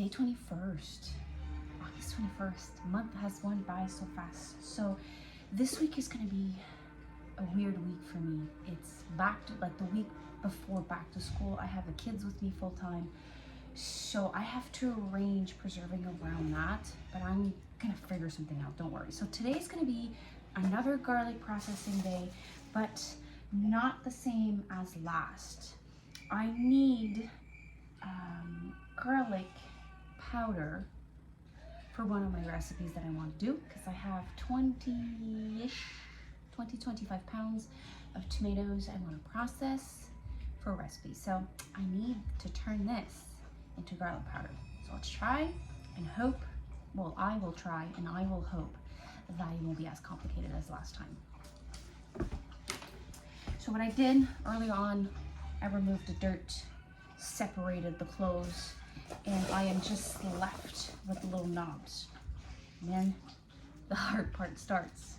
day 21st, August 21st. Month has gone by so fast. So this week is going to be a weird week for me. It's back to like the week before back to school. I have the kids with me full time, so I have to arrange preserving around that, but I'm gonna figure something out, don't worry. So today's gonna be another garlic processing day, but not the same as last. I need garlic powder for one of my recipes that I want to do, because I have 25 pounds of tomatoes I want to process for a recipe. So I need to turn this into garlic powder. So let's try and hope, well, I will try and I will hope that it won't be as complicated as last time. So what I did early on, I removed the dirt, separated the cloves, and I am just left with the little knobs. And then the hard part starts.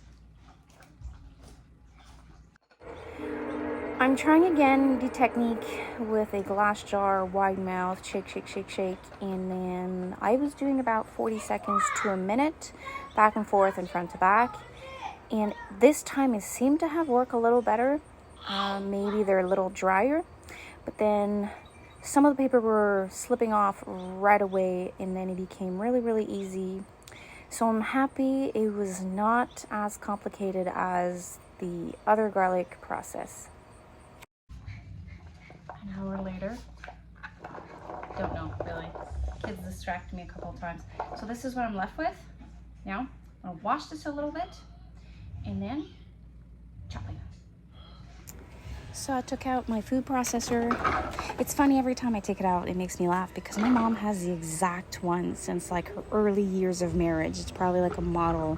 I'm trying again the technique with a glass jar, wide mouth, shake, shake, shake, shake, and then I was doing about 40 seconds to a minute, back and forth and front to back. And this time it seemed to have worked a little better. Maybe they're a little drier, but then some of the paper were slipping off right away, and then it became really, really easy. So I'm happy it was not as complicated as the other garlic process. An hour later, don't know really. Kids distracted me a couple of times. So this is what I'm left with. Now I'll wash this a little bit and then chopping. So I took out my food processor. It's funny, every time I take it out, it makes me laugh because my mom has the exact one since like her early years of marriage. It's probably like a model,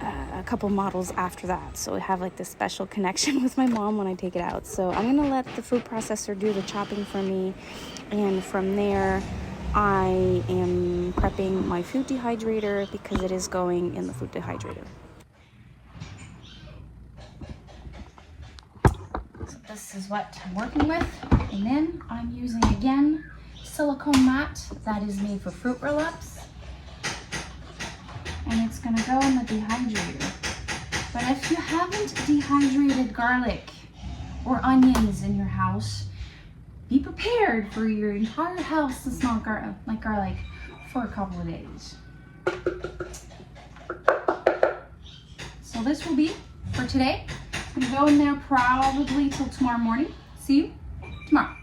a couple models after that. So I have like this special connection with my mom when I take it out. So I'm gonna let the food processor do the chopping for me. And from there, I am prepping my food dehydrator because it is going in the food dehydrator. This is what I'm working with, and then I'm using again silicone mat that is made for fruit roll-ups, and it's gonna go in the dehydrator. But if you haven't dehydrated garlic or onions in your house, be prepared for your entire house to smell like garlic for a couple of days. So this will be for today. I'm gonna go in there probably till tomorrow morning. See you tomorrow.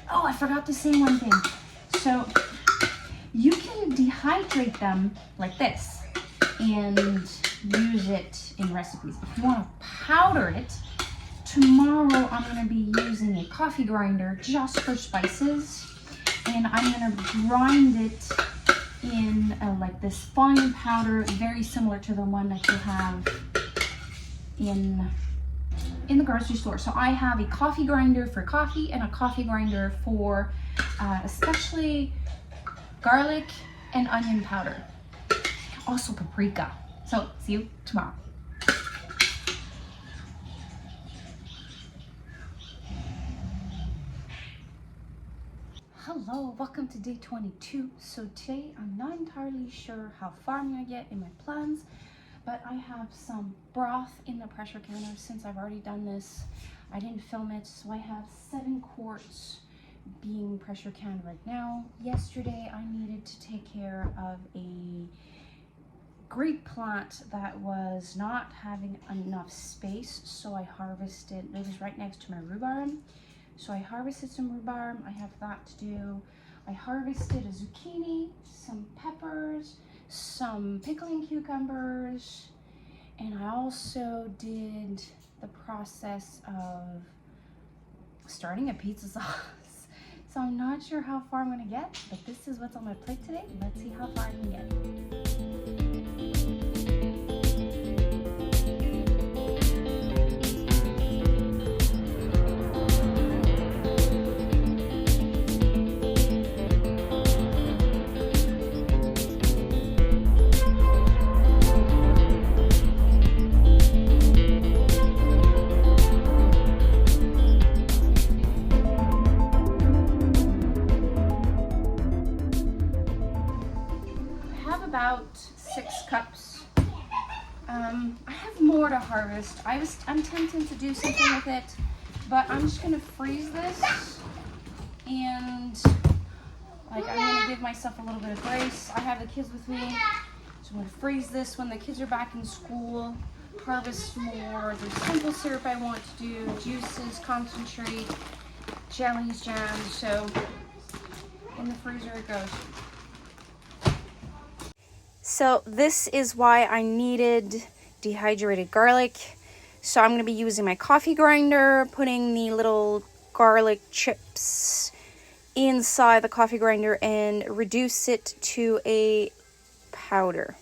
Oh, I forgot to say one thing. So you can dehydrate them like this and use it in recipes. If you want to powder it, tomorrow I'm going to be using a coffee grinder just for spices. And I'm gonna grind it in like this fine powder, very similar to the one that you have in the grocery store. So I have a coffee grinder for coffee and a coffee grinder for especially garlic and onion powder. Also paprika. So see you tomorrow. Hello, welcome to day 22. So today I'm not entirely sure how far I'm gonna get in my plans, but I have some broth in the pressure canner. Since I've already done this, I didn't film it, so I have 7 quarts being pressure canned right now. Yesterday I needed to take care of a grape plant that was not having enough space, so I harvested, it was right next to my rhubarb. So I harvested some rhubarb, I have that to do. I harvested a zucchini, some peppers, some pickling cucumbers, and I also did the process of starting a pizza sauce. So I'm not sure how far I'm gonna get, but this is what's on my plate today. Let's see how far I can get. about 6 cups. I have more to harvest. I'm tempted to do something with it, but I'm just gonna freeze this, and like I'm gonna give myself a little bit of grace. I have the kids with me, so I'm gonna freeze this when the kids are back in school. Harvest more. There's simple syrup I want to do, juices, concentrate, jellies, jams. So in the freezer it goes. So this is why I needed dehydrated garlic. So I'm going to be using my coffee grinder, putting the little garlic chips inside the coffee grinder and reduce it to a powder.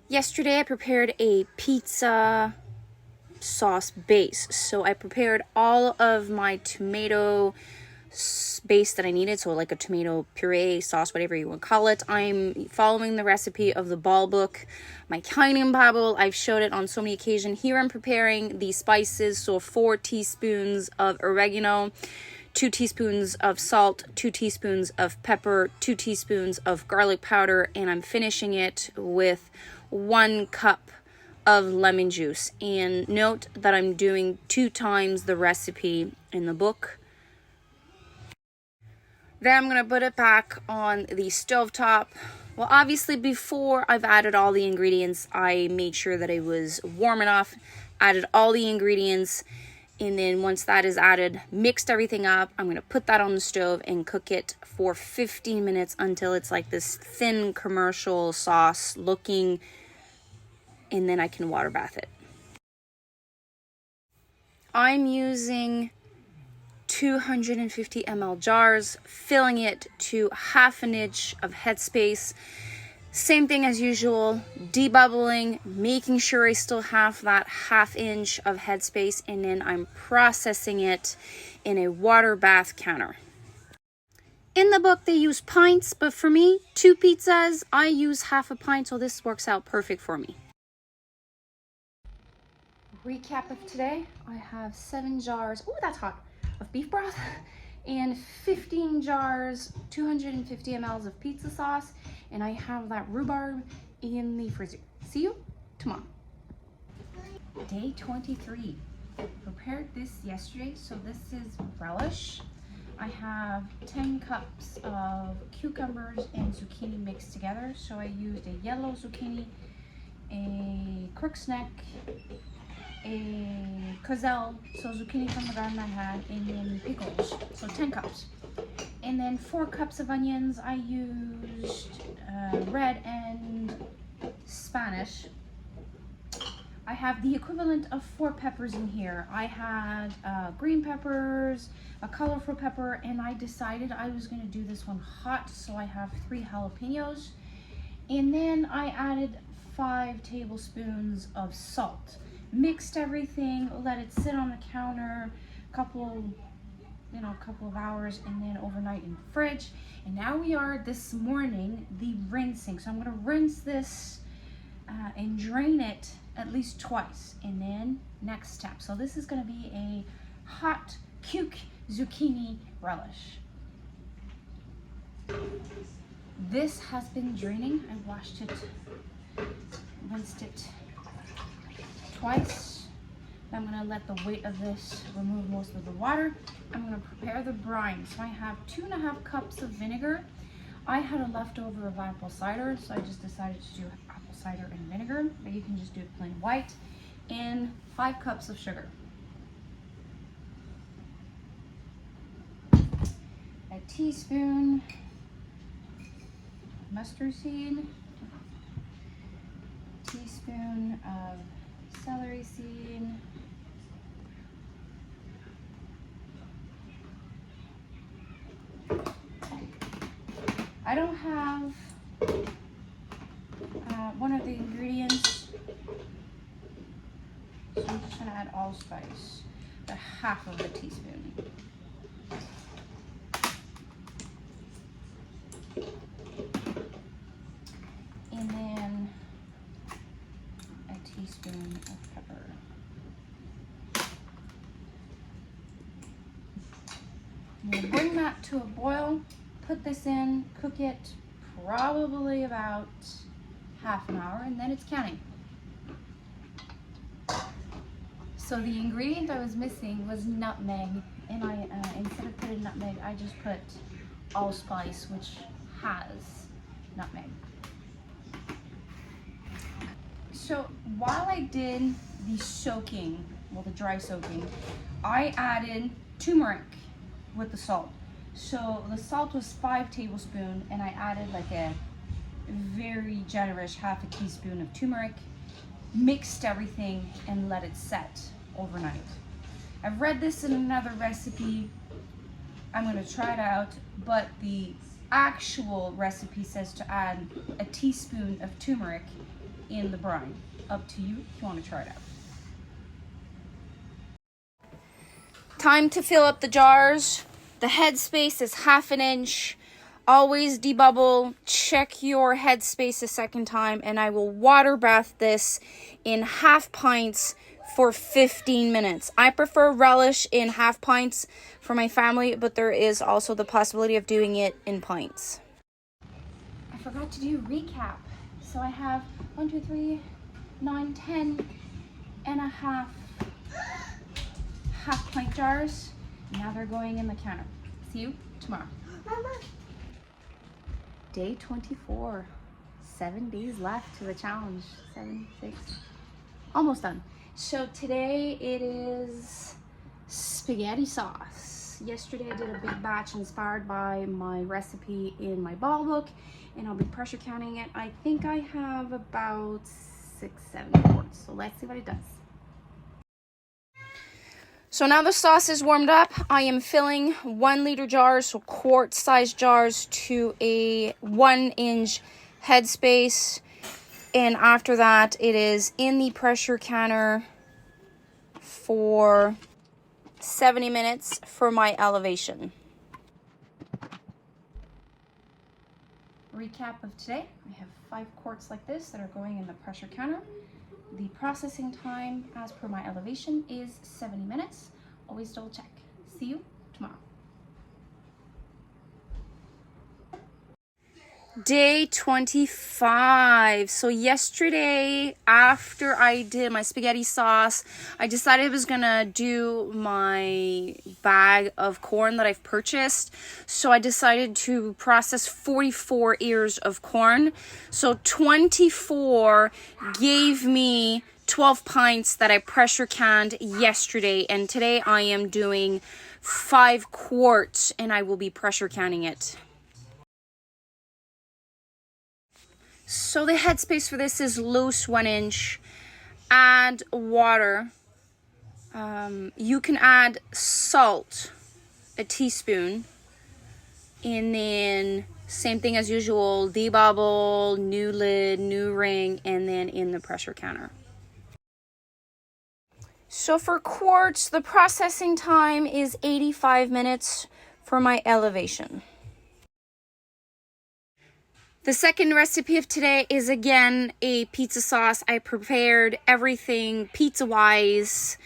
Yesterday I prepared a pizza sauce base. So I prepared all of my tomato base that I needed, so like a tomato puree sauce, whatever you want to call it. I'm following the recipe of the ball book, my Kainim Bible. I've showed it on so many occasions. Here I'm preparing the spices, so 4 teaspoons of oregano, 2 teaspoons of salt, 2 teaspoons of pepper, 2 teaspoons of garlic powder, and I'm finishing it with 1 cup of lemon juice. And note that I'm doing 2 times the recipe in the book. Then I'm going to put it back on the stovetop. Well, obviously before I've added all the ingredients, I made sure that it was warm enough, added all the ingredients, and then once that is added, mixed everything up. I'm going to put that on the stove and cook it for 15 minutes until it's like this thin commercial sauce looking, and then I can water bath it. I'm using 250 ml jars, filling it to 1/2 inch of headspace. Same thing as usual, debubbling, making sure I still have that 1/2 inch of headspace, and then I'm processing it in a water bath counter. In the book they use pints, but for me, 2 pizzas, I use 1/2 pint, so this works out perfect for me. Recap of today, I have 7 jars, oh that's hot, of beef broth and 15 jars, 250 mLs of pizza sauce, and I have that rhubarb in the freezer. See you tomorrow. Day 23. Prepared this yesterday, so this is relish. I have 10 cups of cucumbers and zucchini mixed together, so I used a yellow zucchini, a crook's neck, a cozelle, so zucchini from the garden I had, and then pickles, so 10 cups. And then 4 cups of onions. I used red and Spanish. I have the equivalent of 4 peppers in here. I had green peppers, a colorful pepper, and I decided I was going to do this one hot, so I have 3 jalapenos. And then I added 5 tablespoons of salt. Mixed everything, let it sit on the counter a couple of hours, and then overnight in the fridge. And now we are this morning, the rinsing. So I'm going to rinse this and drain it at least twice, and then next step. So this is going to be a hot zucchini relish. This has been draining. I washed it, rinsed it twice. I'm going to let the weight of this remove most of the water. I'm going to prepare the brine. So I have 2.5 cups of vinegar. I had a leftover of apple cider, so I just decided to do apple cider and vinegar, but you can just do it plain white. And 5 cups of sugar. A teaspoon mustard seed, teaspoon of celery seed, I don't have one of the ingredients, so I'm just going to add allspice, but 1/2 of a teaspoon. And then a teaspoon of pepper. I'm going to bring that to a boil, put this in, cook it probably about half an hour, and then it's canning. So the ingredient I was missing was nutmeg, and I instead of putting nutmeg, I just put allspice, which has nutmeg. So while I did the soaking, well, the dry soaking, I added turmeric with the salt. So the salt was 5 tablespoons, and I added like a very generous half a teaspoon of turmeric, mixed everything, and let it set overnight. I've read this in another recipe. I'm going to try it out, but the actual recipe says to add a teaspoon of turmeric in the brine. Up to you if you want to try it out. Time to fill up the jars. The headspace is 1/2 inch. Always debubble, check your headspace a second time, and I will water bath this in 1/2 pints for 15 minutes. I prefer relish in 1/2 pints for my family, but there is also the possibility of doing it in pints. I forgot to do recap. So I have 1, 2, 3, 9, 10 and a half pint jars. Now they're going in the counter. See you tomorrow. Day 24. 7 days left to the challenge. 7, 6, almost done. So today it is spaghetti sauce. Yesterday I did a big batch inspired by my recipe in my ball book, and I'll be pressure counting it. I think I have about 6, 7 quarts. So let's see what it does. So now the sauce is warmed up. I am filling 1 liter jars, so quart size jars, to a 1 inch headspace. And after that, it is in the pressure canner for 70 minutes for my elevation. Recap of today. I have 5 quarts like this that are going in the pressure canner. The processing time, as per my elevation, is 70 minutes. Always double check. See you tomorrow. Day 25. So yesterday, after I did my spaghetti sauce, I decided I was gonna do my bag of corn that I've purchased. So I decided to process 44 ears of corn. So 24 gave me 12 pints that I pressure canned yesterday, and today I am doing 5 quarts, and I will be pressure canning it. So the headspace for this is loose 1 inch. Add water. You can add salt, a teaspoon, and then same thing as usual, debubble, new lid, new ring, and then in the pressure canner. So for quarts, the processing time is 85 minutes for my elevation. The second recipe of today is again a pizza sauce. I prepared everything pizza-wise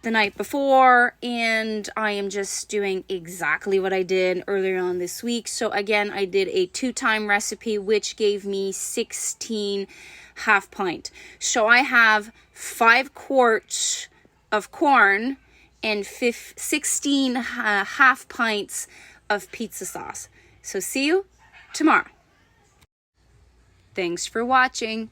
the night before, and I am just doing exactly what I did earlier on this week. So again, I did a 2-time recipe, which gave me 16 half pint. So I have 5 quarts of corn and 16 half pints of pizza sauce. So see you tomorrow. Thanks for watching.